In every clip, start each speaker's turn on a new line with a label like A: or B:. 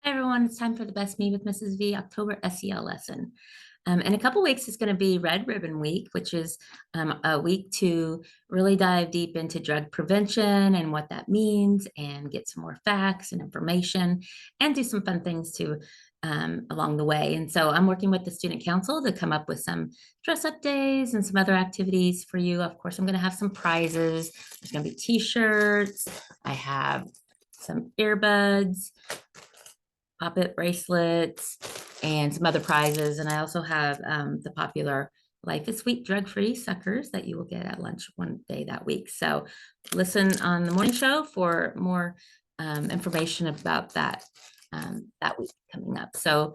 A: Hi everyone, it's time for the Best Me with Mrs. V October SEL lesson. In a couple weeks, it's going to be Red Ribbon Week, which is a week to really dive deep into drug prevention and what that means and get some more facts and information and do some fun things too along the way. And so I'm working with the student council to come up with some dress up days and some other activities for you. Of course, I'm going to have some prizes. There's going to be t-shirts. I have some earbuds, pop-it bracelets, and some other prizes. And I also have the popular Life is Sweet drug-free suckers that you will get at lunch one day that week. So listen on the morning show for more information about that week coming up. So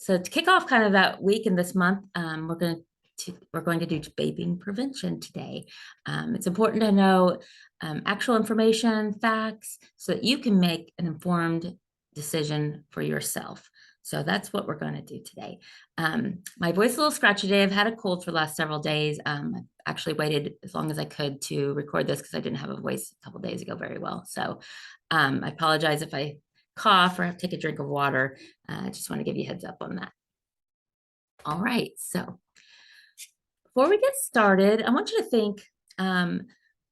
A: to kick off kind of that week in this month, we're going to do vaping prevention today. It's important to know actual information, facts, so that you can make an informed decision for yourself. So that's what we're going to do today. My voice is a little scratchy today. I've had a cold for the last several days. I actually waited as long as I could to record this because I didn't have a voice a couple days ago very well. So I apologize if I cough or have to take a drink of water. I just want to give you a heads up on that. All right, so before we get started, I want you to think,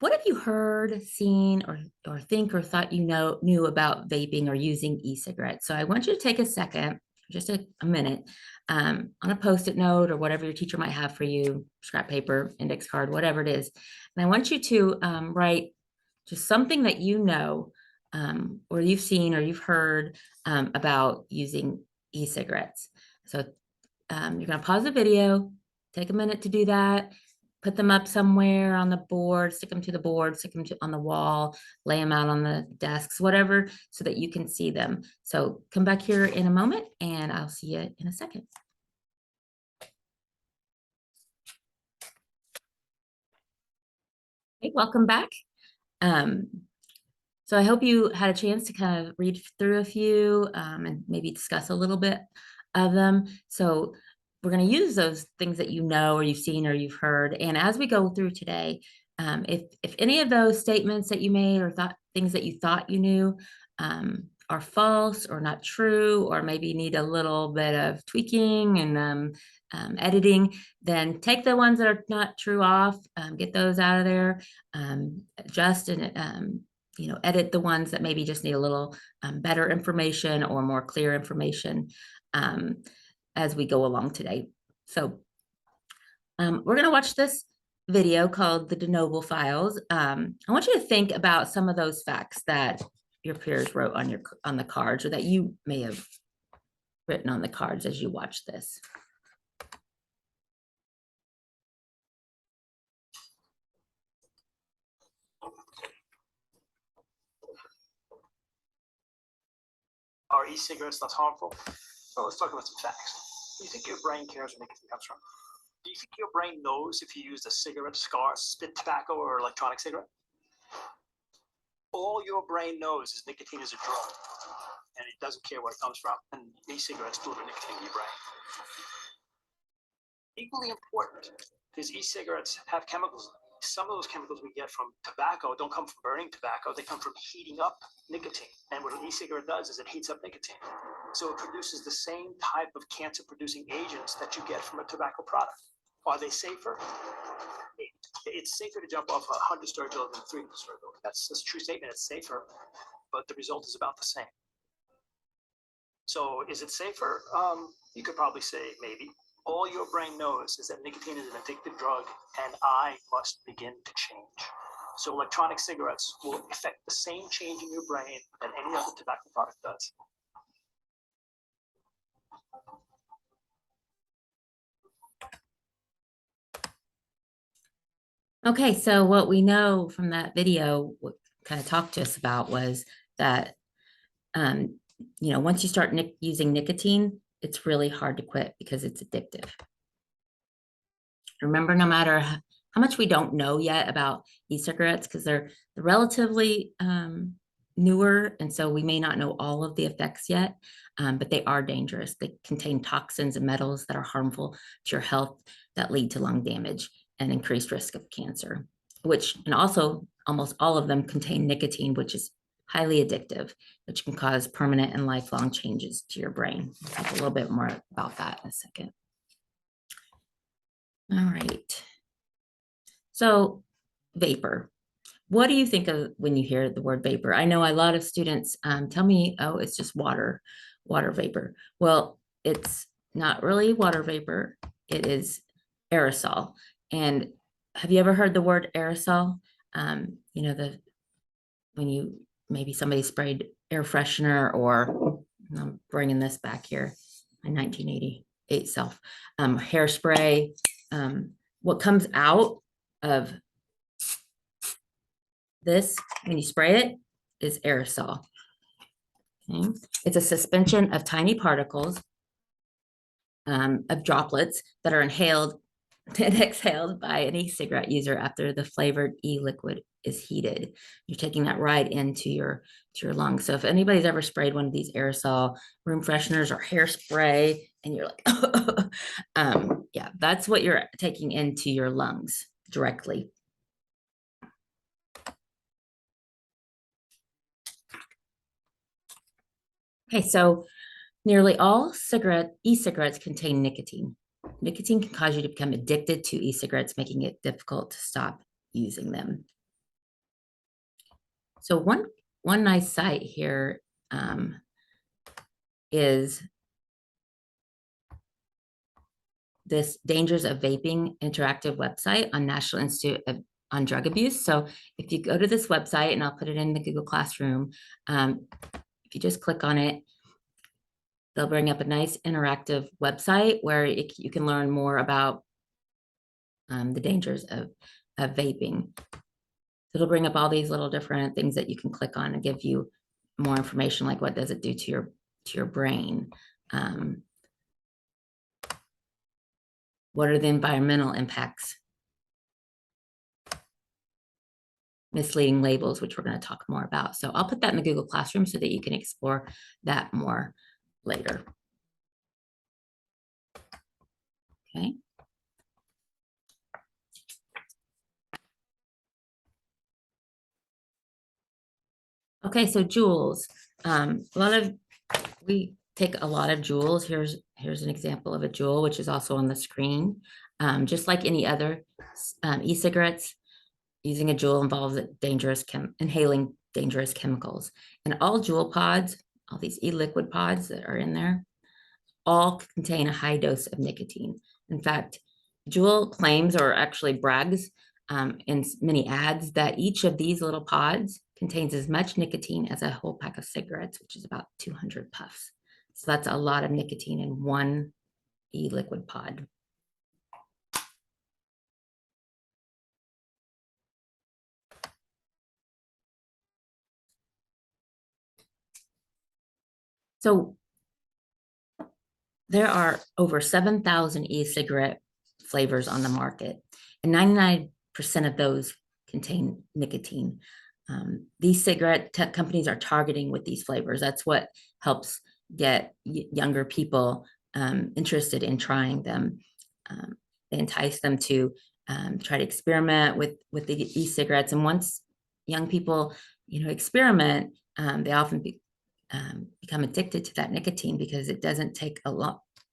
A: what have you heard, seen, or think or thought you knew about vaping or using e-cigarettes? So I want you to take a second, just a minute, on a Post-it note or whatever your teacher might have for you, scrap paper, index card, whatever it is. And I want you to write just something that you know, or you've seen or you've heard about using e-cigarettes. So you're going to pause the video, take a minute to do that, put them up somewhere on the board, stick them to the board, stick them on the wall, lay them out on the desks, whatever, so that you can see them. So come back here in a moment and I'll see you in a second. Okay, welcome back. So I hope you had a chance to kind of read through a few and maybe discuss a little bit of them. So we're going to use those things that you know or you've seen or you've heard. And as we go through today, if any of those statements that you made or things that you thought you knew are false or not true, or maybe need a little bit of tweaking and editing, then take the ones that are not true off, get those out of there, adjust and edit the ones that maybe just need a little better information or more clear information as we go along today. So we're going to watch this video called the De Novo Files. I want you to think about some of those facts that your peers wrote on the cards, or that you may have written on the cards as you watch this.
B: Are e-cigarettes less harmful? So let's talk about some facts. Do you think your brain cares where nicotine comes from? Do you think your brain knows if you used a cigarette, cigar, spit tobacco, or electronic cigarette? All your brain knows is nicotine is a drug, and it doesn't care where it comes from. And e-cigarettes deliver nicotine to your brain. Equally important is e-cigarettes have chemicals. Some of those chemicals we get from tobacco don't come from burning tobacco. They come from heating up nicotine. And what an e-cigarette does is it heats up nicotine. So it produces the same type of cancer-producing agents that you get from a tobacco product. Are they safer? It's safer to jump off a 100-story building than a 300-story building. That's a true statement. It's safer, but the result is about the same. So is it safer? You could probably say maybe. All your brain knows is that nicotine is an addictive drug, and I must begin to change. So electronic cigarettes will affect the same change in your brain that any other tobacco product does.
A: Okay, so what we know from that video, what kind of talked to us about was that, once you start using nicotine, it's really hard to quit because it's addictive. Remember, no matter how much we don't know yet about e-cigarettes, because they're relatively newer, and so we may not know all of the effects yet, but they are dangerous. They contain toxins and metals that are harmful to your health, that lead to lung damage and increased risk of cancer, and also almost all of them contain nicotine, which is highly addictive, which can cause permanent and lifelong changes to your brain. We'll talk a little bit more about that in a second. All right. So vapor. What do you think of when you hear the word vapor? I know a lot of students tell me, oh, it's just water vapor. Well, it's not really water vapor. It is aerosol. And have you ever heard the word aerosol? You know, when you, maybe somebody sprayed air freshener, or I'm bringing this back here, my 1988 self, hairspray. What comes out of this, when you spray it, is aerosol. Okay. It's a suspension of tiny particles of droplets that are inhaled and exhaled by an e-cigarette user after the flavored e-liquid is heated. You're taking that right into your lungs. So if anybody's ever sprayed one of these aerosol room fresheners or hairspray, and you're like, yeah, that's what you're taking into your lungs directly. Okay, so nearly all e-cigarettes contain nicotine. Nicotine can cause you to become addicted to e-cigarettes, making it difficult to stop using them. So one nice site here is this Dangers of Vaping interactive website on National Institute on Drug Abuse. So if you go to this website, and I'll put it in the Google Classroom, if you just click on it, they'll bring up a nice interactive website where you can learn more about the dangers of vaping. It'll bring up all these little different things that you can click on and give you more information, like what does it do to your brain? What are the environmental impacts? Misleading labels, which we're going to talk more about. So I'll put that in the Google Classroom so that you can explore that more later. Okay. Okay, so Juuls. We take a lot of Juuls. Here's an example of a Juul, which is also on the screen. Just like any other e-cigarettes, using a Juul involves inhaling dangerous chemicals. And all Juul pods, all these e-liquid pods that are in there, all contain a high dose of nicotine. In fact, Juul claims, or actually brags in many ads, that each of these little pods contains as much nicotine as a whole pack of cigarettes, which is about 200 puffs. So that's a lot of nicotine in one e-liquid pod. So there are over 7,000 e-cigarette flavors on the market, and 99% of those contain nicotine. These cigarette companies are targeting with these flavors. That's what helps get younger people interested in trying them. They entice them to try to experiment with the e-cigarettes. And once young people, experiment, they often become addicted to that nicotine, because it doesn't take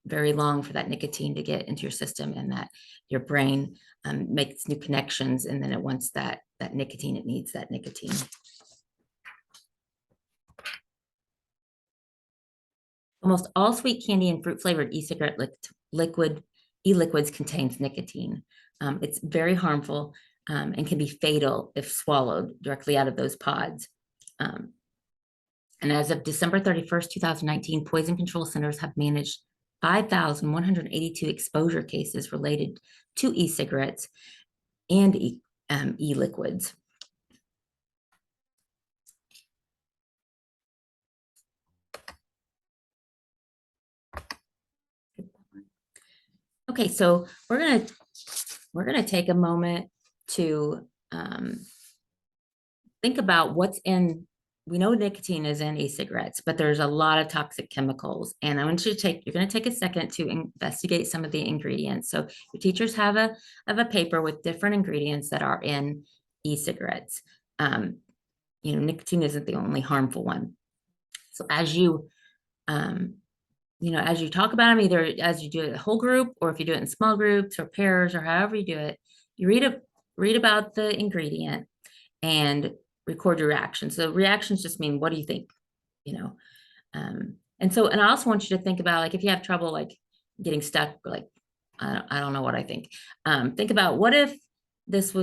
A: very long for that nicotine to get into your system, and that your brain makes new connections, and then it wants that nicotine, it needs that nicotine. Almost all sweet candy and fruit flavored e-cigarette e-liquids contains nicotine. It's very harmful and can be fatal if swallowed directly out of those pods. And as of December 31st, 2019, Poison Control Centers have managed 5,182 exposure cases related to e-cigarettes and e-liquids. Okay, so we're gonna take a moment to think about what's in. We know nicotine is in e-cigarettes, but there's a lot of toxic chemicals. And I want you to you're going to take a second to investigate some of the ingredients. So your teachers have a paper with different ingredients that are in e-cigarettes. nicotine isn't the only harmful one. So as you, as you talk about them, either as you do it a whole group, or if you do it in small groups or pairs or however you do it, you read about the ingredient and record your reactions. So reactions just mean, what do you think? And I also want you to think about, like, if you have trouble, like getting stuck, like, I don't know what I think. Think about, what if this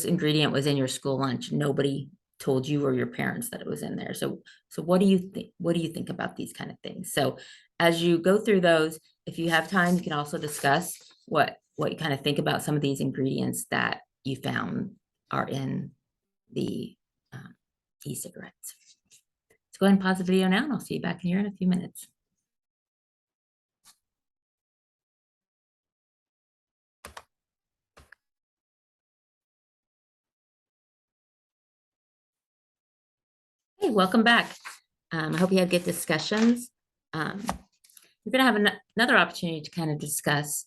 A: ingredient was in your school lunch. Nobody told you or your parents that it was in there. So what do you think? What do you think about these kind of things? So as you go through those, if you have time, you can also discuss what you kind of think about some of these ingredients that you found are in the e-cigarettes. So go ahead and pause the video now, and I'll see you back here in a few minutes. Hey, welcome back. I hope you had good discussions. We're going to have another opportunity to kind of discuss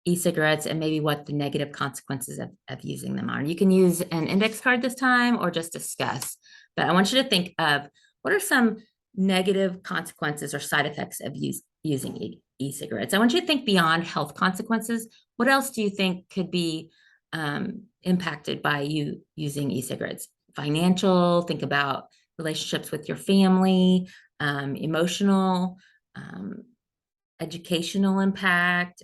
A: e-cigarettes and maybe what the negative consequences of using them are. And you can use an index card this time or just discuss. But I want you to think of, what are some negative consequences or side effects of using e-cigarettes? I want you to think beyond health consequences. What else do you think could be impacted by you using e-cigarettes? Financial, think about relationships with your family, emotional, educational impact,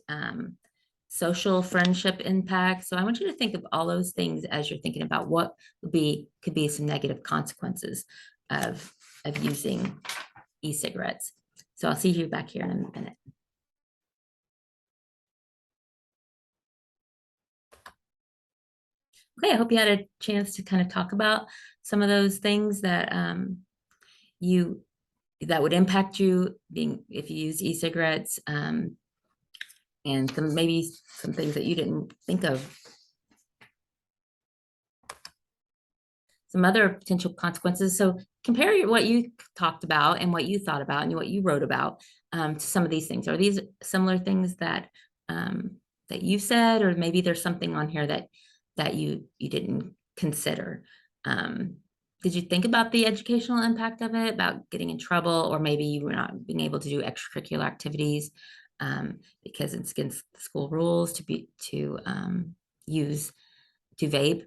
A: social friendship impact. So I want you to think of all those things as you're thinking about what could be some negative consequences of using e-cigarettes. So I'll see you back here in a minute. Okay, I hope you had a chance to kind of talk about some of those things that that would impact you if you use e-cigarettes, and maybe some things that you didn't think of. Some other potential consequences. So compare what you talked about and what you thought about and what you wrote about to some of these things. Are these similar things that you said, or maybe there's something on here that you didn't consider? Did you think about the educational impact of it, about getting in trouble, or maybe you were not being able to do extracurricular activities because it's against the school rules to vape?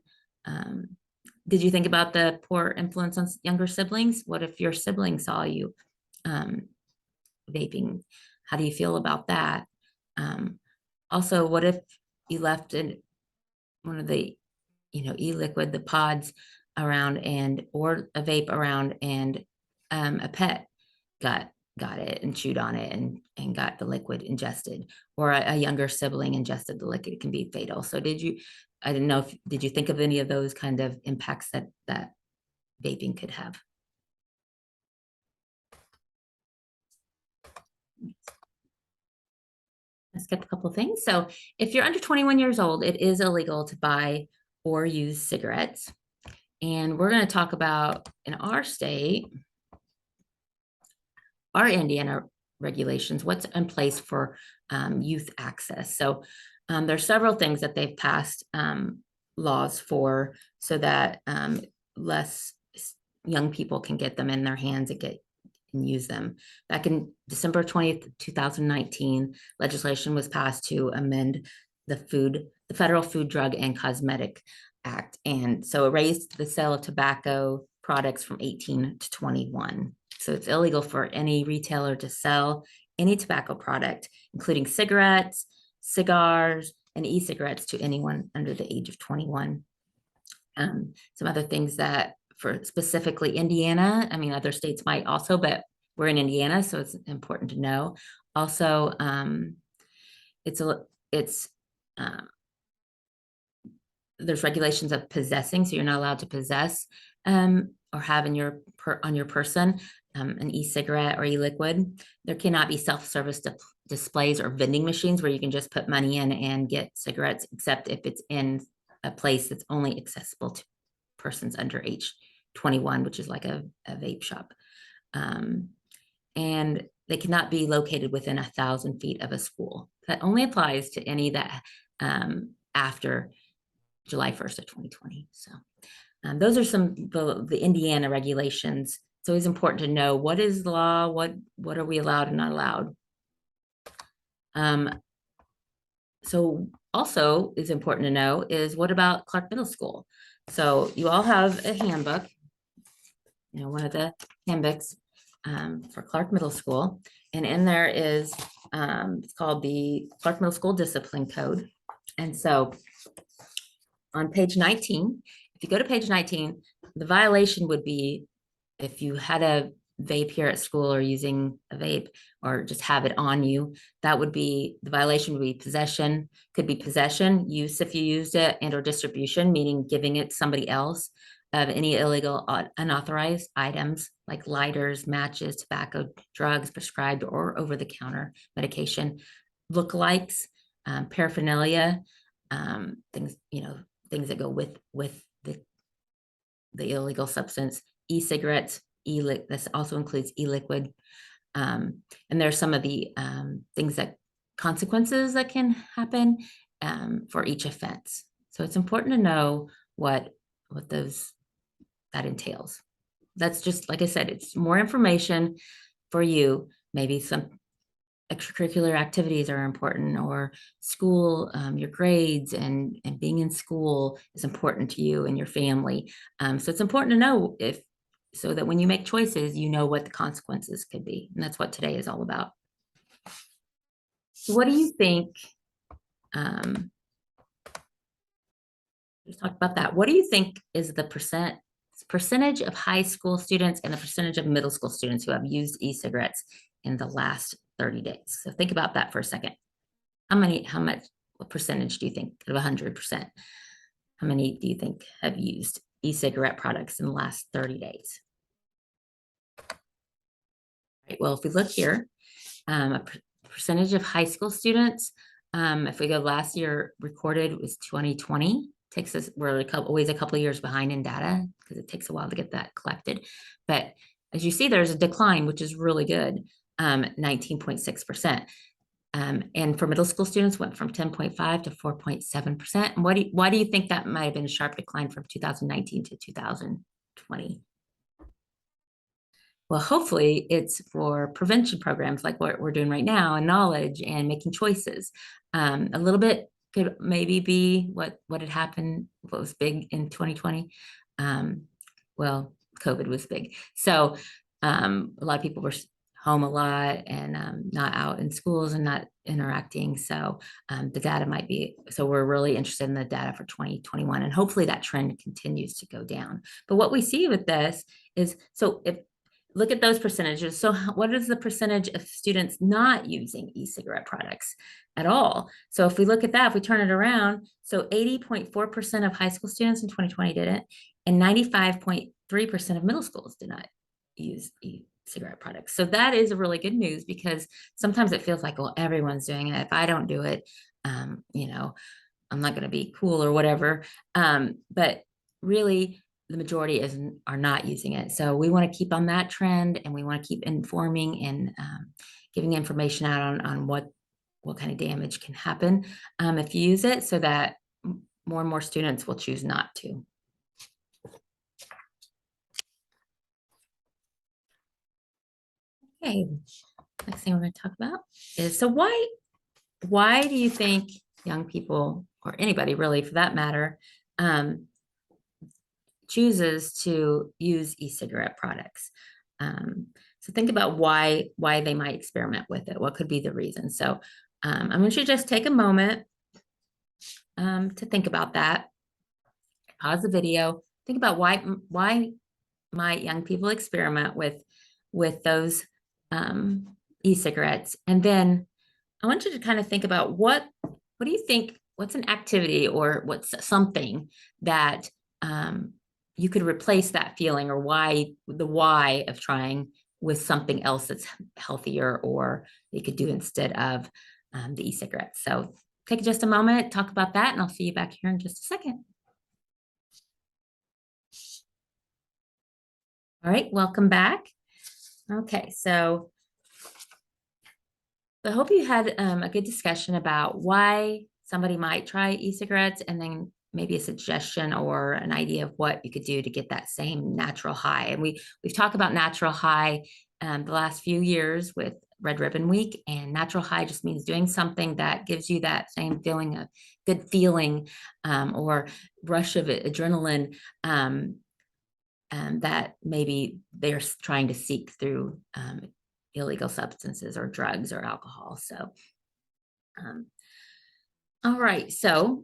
A: Did you think about the poor influence on younger siblings? What if your sibling saw you vaping? How do you feel about that? Also, what if you left in one of the e-liquid, the pods around, or a vape around, and a pet got it and chewed on it and got the liquid ingested, or a younger sibling ingested the liquid? It can be fatal. So I didn't know did you think of any of those kind of impacts that vaping could have? I skipped a couple of things. So if you're under 21 years old, it is illegal to buy or use cigarettes. And we're going to talk about, in our state, our Indiana regulations, what's in place for youth access. So there's several things that they've passed laws for, so that less young people can get them in their hands and use them. Back in December 20th, 2019, legislation was passed to amend the Federal Food, Drug, and Cosmetic Act. And so it raised the sale of tobacco products from 18 to 21. So it's illegal for any retailer to sell any tobacco product, including cigarettes, cigars, and e-cigarettes, to anyone under the age of 21. Some other things that, for specifically Indiana, I mean, other states might also, but we're in Indiana, so it's important to know. Also, there's regulations of possessing, so you're not allowed to possess or have on your person an e-cigarette or e-liquid. There cannot be self-service displays or vending machines where you can just put money in and get cigarettes, except if it's in a place that's only accessible to persons under age 21, which is like a vape shop. And they cannot be located within 1,000 feet of a school. That only applies to any that after July 1st of 2020. So Those are some the Indiana regulations. It's always important to know what is the law, what are we allowed and not allowed. So also is important to know is what about Clark Middle School? So you all have a handbook, one of the handbooks for Clark Middle School. And in there is, it's called the Clark Middle School Discipline Code. And so on page 19, if you go to page 19, the violation would be if you had a vape here at school or using a vape or just have it on you, that would be, the violation would be possession, could be possession, use if you used it, and or distribution, meaning giving it to somebody else, of any illegal unauthorized items like lighters, matches, tobacco, drugs, prescribed or over-the-counter medication, lookalikes, paraphernalia, things, things that go with the illegal substance, e-cigarettes, this also includes e-liquid. And there's some of the things that consequences that can happen for each offense. So it's important to know what that entails. That's just, like I said, it's more information for you. Maybe some extracurricular activities are important, or school, your grades and being in school is important to you and your family. So it's important to know so that when you make choices, you know what the consequences could be. And that's what today is all about. So what do you think? Let's talk about that. What do you think is the percentage of high school students and the percentage of middle school students who have used e-cigarettes in the last 30 days? So think about that for a second. What percentage do you think of 100%? How many do you think have used e-cigarette products in the last 30 days? Right, well, if we look here, a percentage of high school students, if we go last year recorded was 2020, we're always a couple of years behind in data because it takes a while to get that collected. But as you see, there's a decline, which is really good, 19.6%. And for middle school students, went from 10.5 to 4.7%. And why do you think that might have been a sharp decline from 2019 to 2020? Well, hopefully it's for prevention programs like what we're doing right now, and knowledge and making choices. A little bit could maybe be what had happened, what was big in 2020. Well, COVID was big. So a lot of people were home a lot and not out in schools and not interacting. So the data might be, so we're really interested in the data for 2021, and hopefully that trend continues to go down. But what we see with this is, so if look at those percentages. So what is the percentage of students not using e-cigarette products at all? So if we look at that, if we turn it around, so 80.4% of high school students in 2020 didn't, and 95.3% of middle schools did not use e-cigarette products. So that is a really good news, because sometimes it feels like, well, everyone's doing it. If I don't do it, I'm not going to be cool or whatever. But really, the majority are not using it. So we want to keep on that trend, and we want to keep informing and giving information out on what kind of damage can happen if you use it, so that more and more students will choose not to. Okay, next thing we're going to talk about is, so why do you think young people, or anybody really for that matter, chooses to use e-cigarette products? So think about why they might experiment with it. What could be the reason? So I want you to just take a moment to think about that. Pause the video. Think about why might young people experiment with those e-cigarettes, and then I want you to kind of think about what do you think? What's an activity or what's something that you could replace that feeling, or why of trying with something else that's healthier, or you could do instead of the e-cigarettes. So take just a moment, talk about that, and I'll see you back here in just a second. All right, welcome back. Okay, so I hope you had a good discussion about why somebody might try e-cigarettes, and then maybe a suggestion or an idea of what you could do to get that same natural high. And we've talked about natural high the last few years with Red Ribbon Week, and natural high just means doing something that gives you that same feeling of good feeling or rush of adrenaline that maybe they're trying to seek through illegal substances or drugs or alcohol. So, all right, so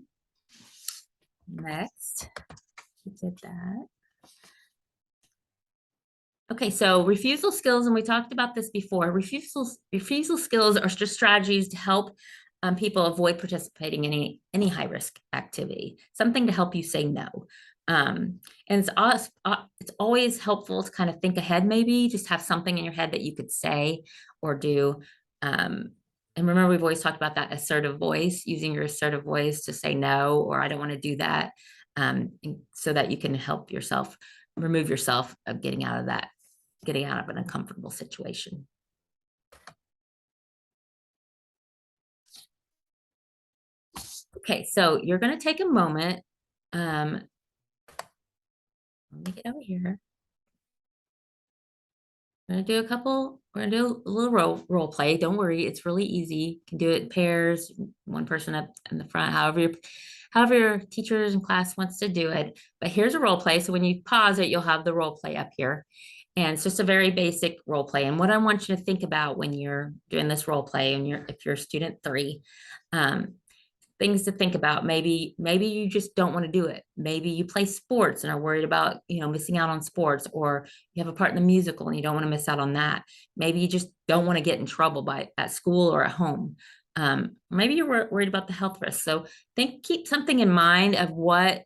A: next, we did that. Okay, so refusal skills, and we talked about this before. Refusal skills are just strategies to help people avoid participating in any high risk activity. Something to help you say no. And it's always helpful to kind of think ahead. Maybe just have something in your head that you could say or do. And remember, we've always talked about that assertive voice, using your assertive voice to say no, or I don't want to do that, so that you can help yourself remove yourself of getting out of an uncomfortable situation. Okay, so you're going to take a moment. Let me get over here. We're going to do a little role play. Don't worry, it's really easy. You can do it in pairs, one person up in the front, however your teachers in class wants to do it. But here's a role play. So when you pause it, you'll have the role play up here. And it's just a very basic role play. And what I want you to think about when you're doing this role play, and if you're student 3, things to think about. Maybe you just don't want to do it. Maybe you play sports and are worried about, missing out on sports, or you have a part in the musical and you don't want to miss out on that. Maybe you just don't want to get in trouble at school or at home. Maybe you're worried about the health risks. So keep something in mind of what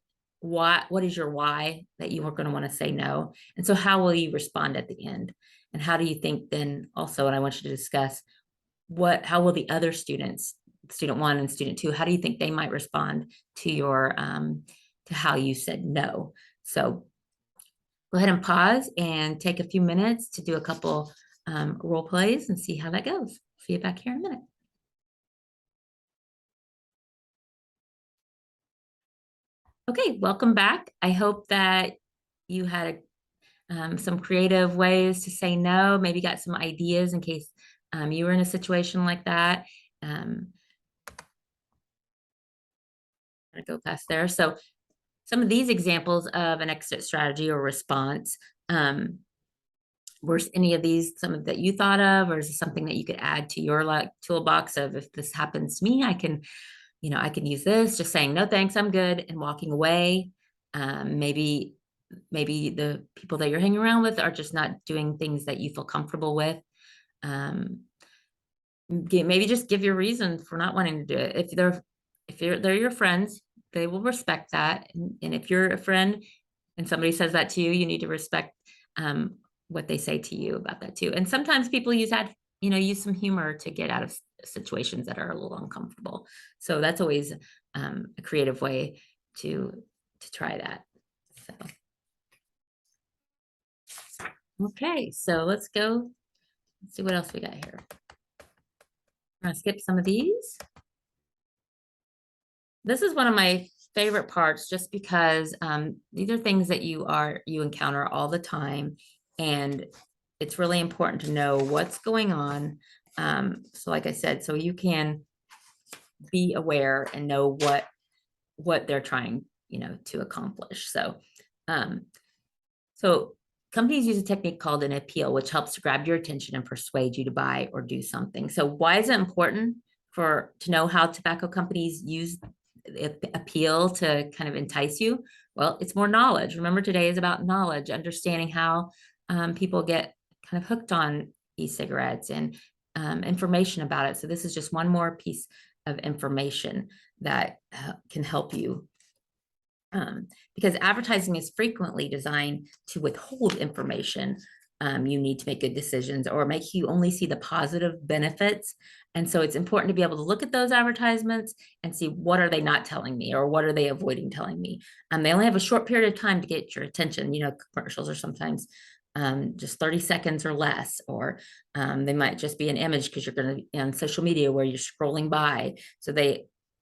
A: is your why that you are going to want to say no. And so how will you respond at the end? And how do you think then also, and I want you to discuss how will the other students, student 1 and student 2, how do you think they might respond to your to how you said no? So go ahead and pause and take a few minutes to do a couple role plays and see how that goes. See you back here in a minute. Okay, welcome back. I hope that you had some creative ways to say no, maybe got some ideas in case you were in a situation like that. I'm gonna go past there. So some of these examples of an exit strategy or response, were any of these some of that you thought of, or is it something that you could add to your toolbox of, if this happens to me, I can use this, just saying, no, thanks, I'm good, and walking away. Maybe the people that you're hanging around with are just not doing things that you feel comfortable with. Maybe just give your reason for not wanting to do it. If they're your friends, they will respect that. And if you're a friend and somebody says that to you, you need to respect what they say to you about that too. And sometimes people use some humor to get out of situations that are a little uncomfortable. So that's always a creative way to try that. So, okay, so let's see what else we got here. I'm gonna skip some of these. This is one of my favorite parts, just because these are things that you encounter all the time, and it's really important to know what's going on. So like I said, so you can be aware and know what they're trying, to accomplish. So, so companies use a technique called an appeal, which helps to grab your attention and persuade you to buy or do something. So why is it important to know how tobacco companies use appeal to kind of entice you? Well, it's more knowledge. Remember, today is about knowledge, understanding how people get kind of hooked on e-cigarettes and information about it. So this is just one more piece of information that can help you. Because advertising is frequently designed to withhold information you need to make good decisions, or make you only see the positive benefits. And so it's important to be able to look at those advertisements and see, what are they not telling me, or what are they avoiding telling me? They only have a short period of time to get your attention. Commercials are sometimes just 30 seconds or less, or they might just be an image because you're going to be on social media where you're scrolling by. So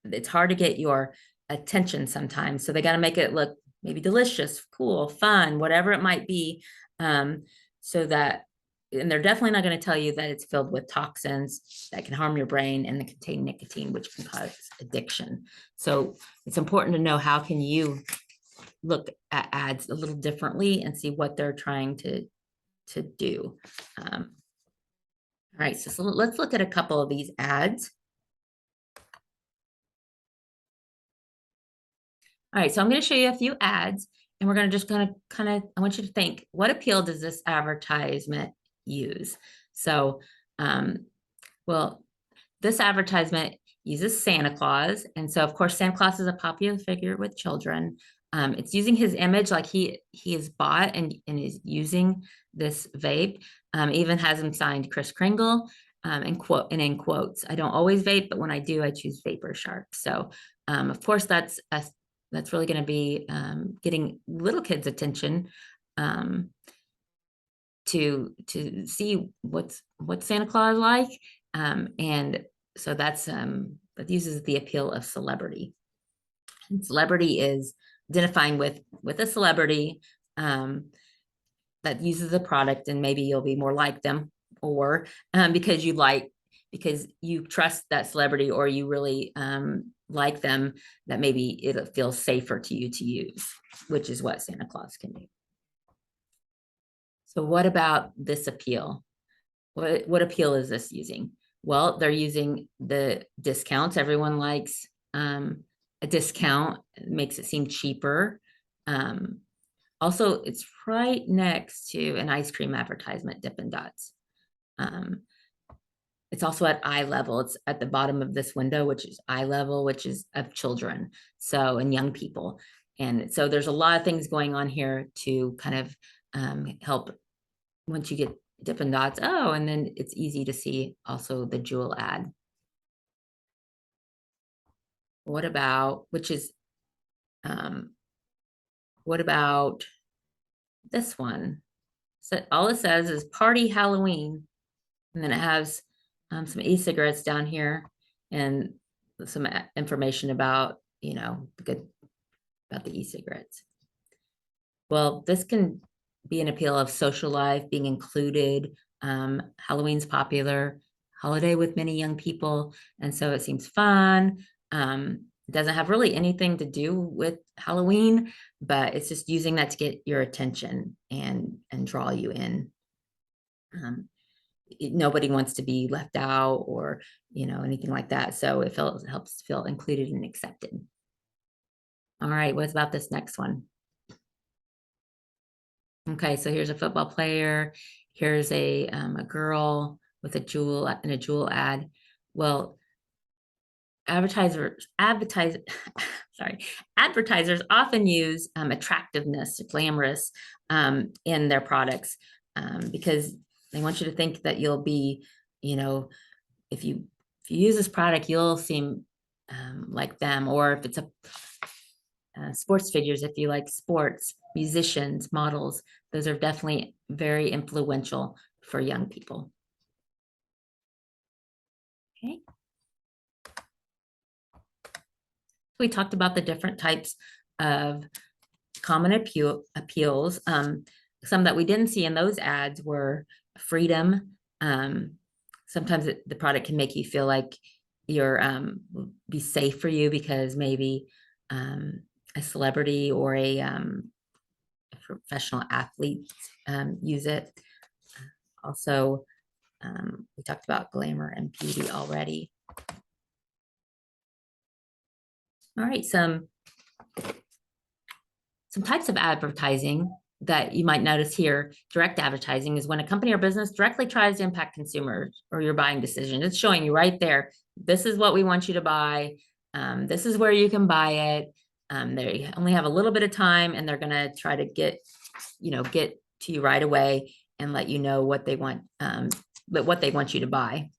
A: it's hard to get your attention sometimes. So they got to make it look maybe delicious, cool, fun, whatever it might be. So that, and they're definitely not going to tell you that it's filled with toxins that can harm your brain and that contain nicotine, which can cause addiction. So it's important to know how can you look at ads a little differently and see what they're trying to do. All right, so let's look at a couple of these ads. All right, so I'm going to show you a few ads, and we're going to just I want you to think, what appeal does this advertisement use? So, well, this advertisement uses Santa Claus. And so, of course, Santa Claus is a popular figure with children. It's using his image, like he is bought and is using this vape. Even has him signed Kris Kringle, and in quotes. I don't always vape, but when I do, I choose Vapor Shark. So, of course, that's really going to be getting little kids' attention. To see what's Santa Claus like, and so that uses the appeal of celebrity. And celebrity is identifying with a celebrity that uses the product, and maybe you'll be more like them, or because you trust that celebrity, or you really like them, that maybe it feels safer to you to use, which is what Santa Claus can do. So what about this appeal? What appeal is this using? Well, they're using the discounts. Everyone likes a discount. It makes it seem cheaper. Also, it's right next to an ice cream advertisement, Dippin' Dots. It's also at eye level. It's at the bottom of this window, which is eye level, which is of children, so, and young people. And so there's a lot of things going on here to kind of help once you get Dippin' Dots. Oh, and then it's easy to see also the Juul ad. What about this one? So all it says is party Halloween, and then it has some e-cigarettes down here and some information about, about the e-cigarettes. Well, this can be an appeal of social life, being included. Halloween's popular holiday with many young people, and so it seems fun. It doesn't have really anything to do with Halloween, but it's just using that to get your attention and draw you in. Nobody wants to be left out or anything like that, so it helps feel included and accepted. All right, what about this next one? Okay, so here's a football player. Here's a girl with a Juul ad. Well, advertisers often use attractiveness, glamorous in their products, because they want you to think that you'll be, if you use this product, you'll seem like them. Or if it's sports figures, if you like sports, musicians, models, those are definitely very influential for young people. Okay. We talked about the different types of common appeals. Some that we didn't see in those ads were freedom. Sometimes the product can make you feel like you're be safe for you because maybe a celebrity or a professional athlete use it. Also, we talked about glamour and beauty already. All right, some types of advertising that you might notice here. Direct advertising is when a company or business directly tries to impact consumers or your buying decision. It's showing you right there, this is what we want you to buy. This is where you can buy it. They only have a little bit of time, and they're going to try to get to you right away and let you know what they want, but what they want you to buy.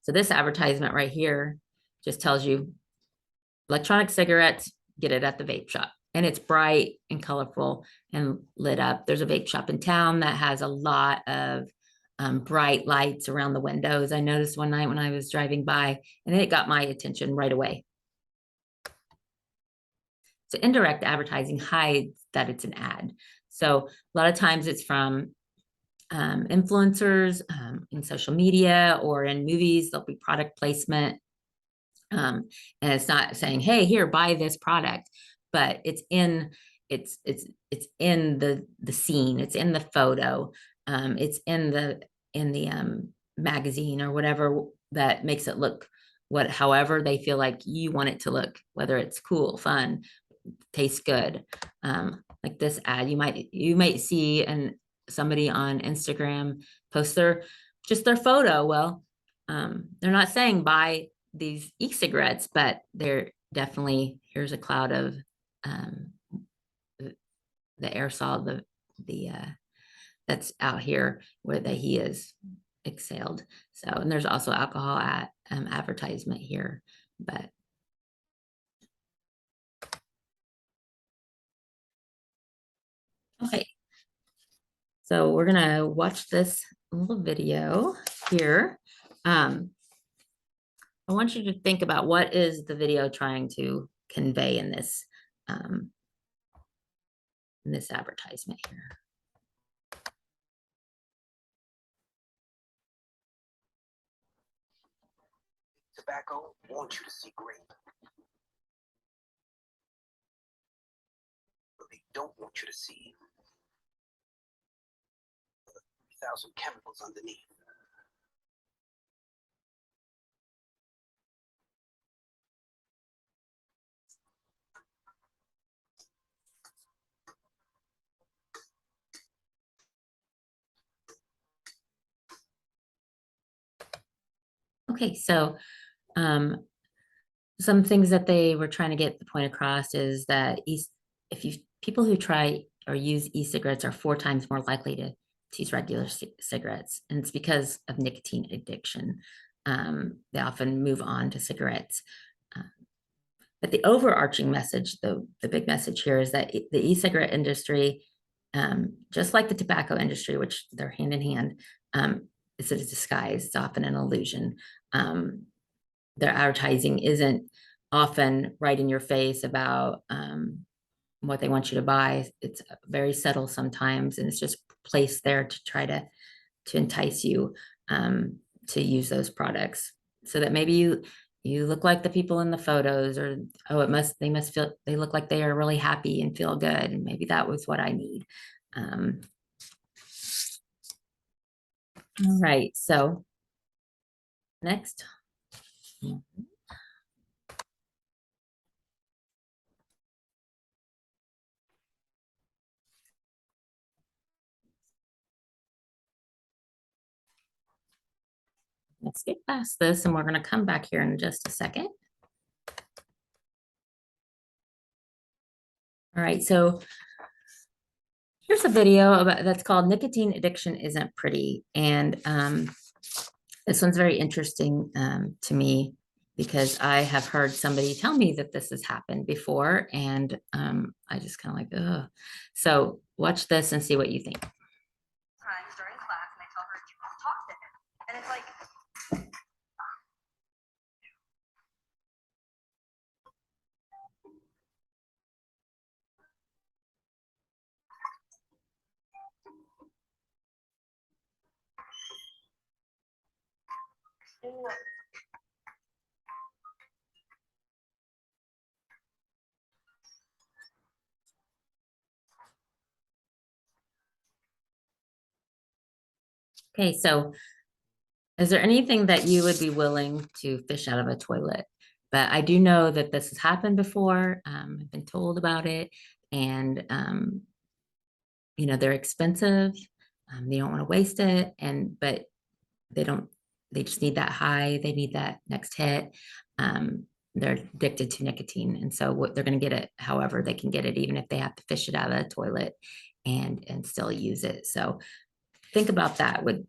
A: So this advertisement right here just tells you electronic cigarettes, get it at the vape shop. And it's bright and colorful and lit up. There's a vape shop in town that has a lot of bright lights around the windows. I noticed one night when I was driving by, and it got my attention right away. So indirect advertising hides that it's an ad. So a lot of times it's from influencers in social media or in movies. There'll be product placement, and it's not saying, "Hey, here, buy this product," but it's in the scene. It's in the photo. It's in the magazine or whatever that makes it look however they feel like you want it to look, whether it's cool, fun, tastes good. Like this ad, you might see somebody on Instagram post their photo. Well, they're not saying buy these e-cigarettes, but they're definitely, here's a cloud of um, the aerosol, the that's out here where that he is exhaled. So, and there's also alcohol advertisement here, but okay. So we're gonna watch this little video here. I want you to think about what is the video trying to convey in this advertisement here.
C: Tobacco wants you to see grape, but they don't want you to see 1,000 chemicals underneath.
A: Okay, so some things that they were trying to get the point across is that people who try or use e-cigarettes are 4 times more likely to use regular cigarettes, and it's because of nicotine addiction. They often move on to cigarettes. But the overarching message, the big message here is that the e-cigarette industry, just like the tobacco industry, which they're hand in hand, is a disguise. It's often an illusion. Their advertising isn't often right in your face about what they want you to buy. It's very subtle sometimes, and it's just placed there to try to entice you to use those products, so that maybe you look like the people in the photos, or they must feel they look like they are really happy and feel good, and maybe that was what I need. All right, so next. Let's get past this, and we're going to come back here in just a second. All right, so here's a video that's called "Nicotine Addiction Isn't Pretty," and this one's very interesting to me because I have heard somebody tell me that this has happened before, and I just kind of like, ugh. So watch this and see what you think.
D: Times during class, and I tell her to talk to him, and it's like,
A: Okay, so is there anything that you would be willing to fish out of a toilet? But I do know that this has happened before. I've been told about it, and they're expensive. They don't want to waste it, but they don't. They just need that high. They need that next hit. They're addicted to nicotine, and so they're going to get it however they can get it, even if they have to fish it out of the toilet and still use it. So think about that. Would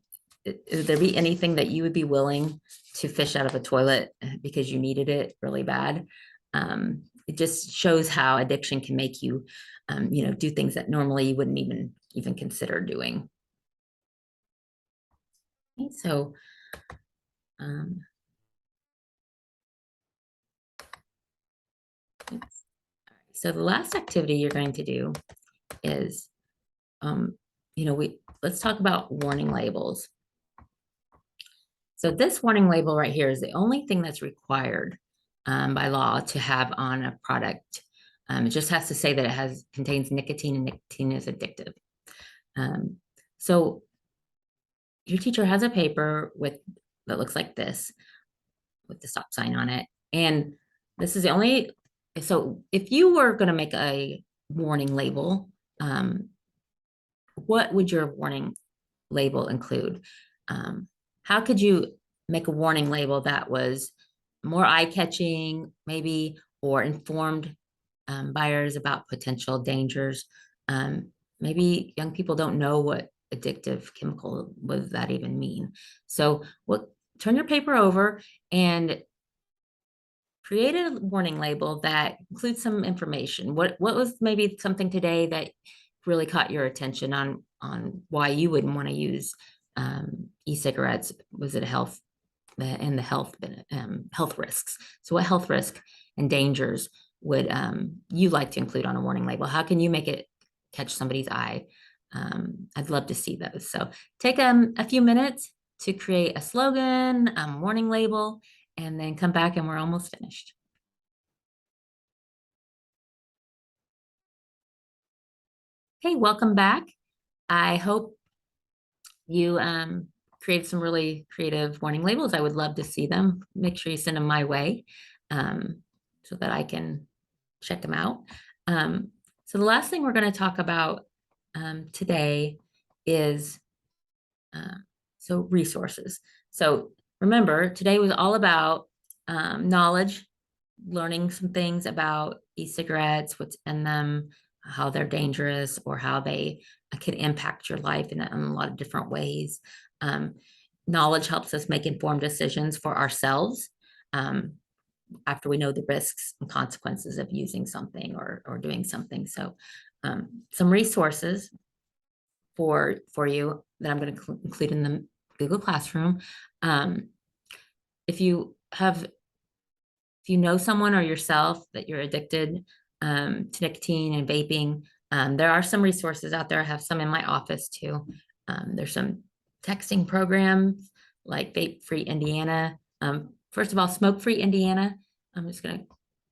A: there be anything that you would be willing to fish out of a toilet because you needed it really bad? It just shows how addiction can make you, do things that normally you wouldn't even consider doing. Okay, so, so the last activity you're going to do is, let's talk about warning labels. So this warning label right here is the only thing that's required by law to have on a product. It just has to say that it contains nicotine, and nicotine is addictive. So your teacher has a paper that looks like this with the stop sign on it. And this is the only, so if you were going to make a warning label, what would your warning label include? How could you make a warning label that was more eye-catching, maybe, or informed buyers about potential dangers? Maybe young people don't know what addictive chemical, what does that even mean? So turn your paper over and create a warning label that includes some information. What was maybe something today that really caught your attention on why you wouldn't want to use e-cigarettes? Was it health and the health risks? So what health risk and dangers would you like to include on a warning label? How can you make it catch somebody's eye? I'd love to see those. So take a few minutes to create a slogan, warning label, and then come back and we're almost finished. Hey, welcome back. I hope you created some really creative warning labels. I would love to see them. Make sure you send them my way so that I can check them out. So the last thing we're going to talk about today is so resources. So remember, today was all about knowledge, learning some things about e-cigarettes, what's in them, how they're dangerous, or how they can impact your life in a lot of different ways. Knowledge helps us make informed decisions for ourselves after we know the risks and consequences of using something or doing something. So some resources for you that I'm going to include in the Google Classroom. If you know someone or yourself that you're addicted to nicotine and vaping, there are some resources out there. I have some in my office too. There's some texting programs like Vape Free Indiana. First of all, Smoke Free Indiana. I'm just going to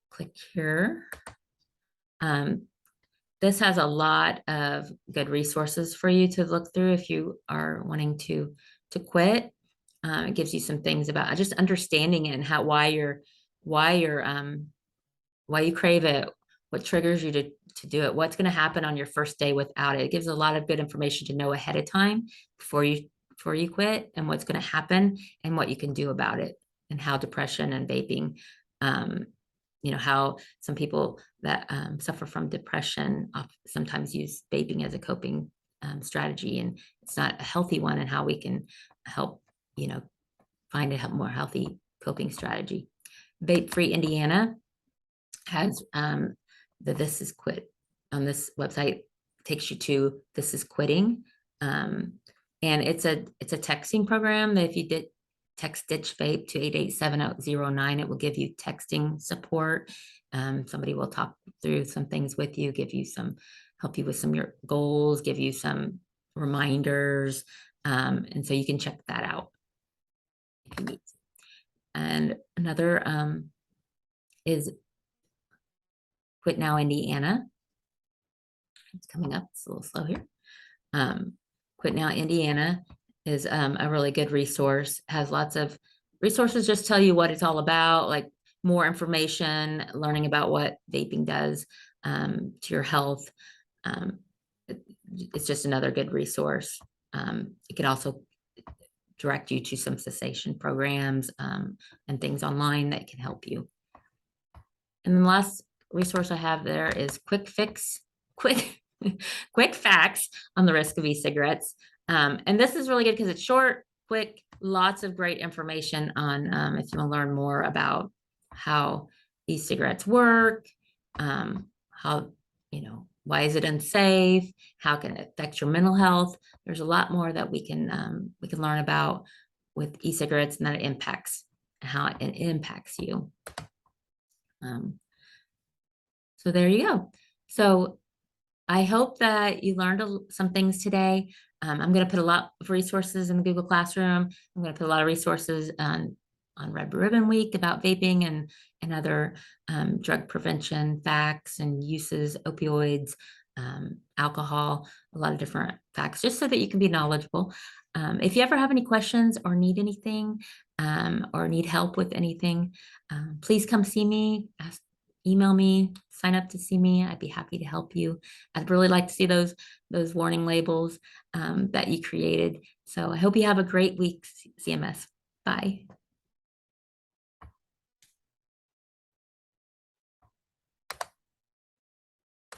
A: click here. This has a lot of good resources for you to look through if you are wanting to quit. It gives you some things about just understanding it and why you crave it, what triggers you to do it, what's going to happen on your first day without it. It gives a lot of good information to know ahead of time before you quit, and what's going to happen and what you can do about it, and how depression and vaping, how some people that suffer from depression sometimes use vaping as a coping strategy, and it's not a healthy one, and how we can help, find a more healthy coping strategy. Vape Free Indiana has the This Is Quit on this website, takes you to This Is Quitting. And it's a texting program that if you did text Ditch Vape to 887-009, it will give you texting support. Somebody will talk through some things with you, help you with some of your goals, give you some reminders. And so you can check that out if you need to. And another is Quit Now Indiana. It's coming up, it's a little slow here. Quit Now Indiana is a really good resource, has lots of resources, just tell you what it's all about, like more information, learning about what vaping does to your health. It's just another good resource. It can also direct you to some cessation programs and things online that can help you. And the last resource I have there is quick facts on the risk of e-cigarettes. And this is really good because it's short, quick, lots of great information on if you want to learn more about how e-cigarettes work, how, why is it unsafe, how can it affect your mental health. There's a lot more that we can learn about with e-cigarettes and that it impacts, how it impacts you. So there you go. So I hope that you learned some things today. I'm going to put a lot of resources in the Google Classroom. I'm going to put a lot of resources on Red Ribbon Week about vaping and other drug prevention facts and uses, opioids, alcohol, a lot of different facts, just so that you can be knowledgeable. If you ever have any questions or need anything or need help with anything, please come see me, email me, sign up to see me. I'd be happy to help you. I'd really like to see those warning labels that you created. So I hope you have a great week, CMS. Bye.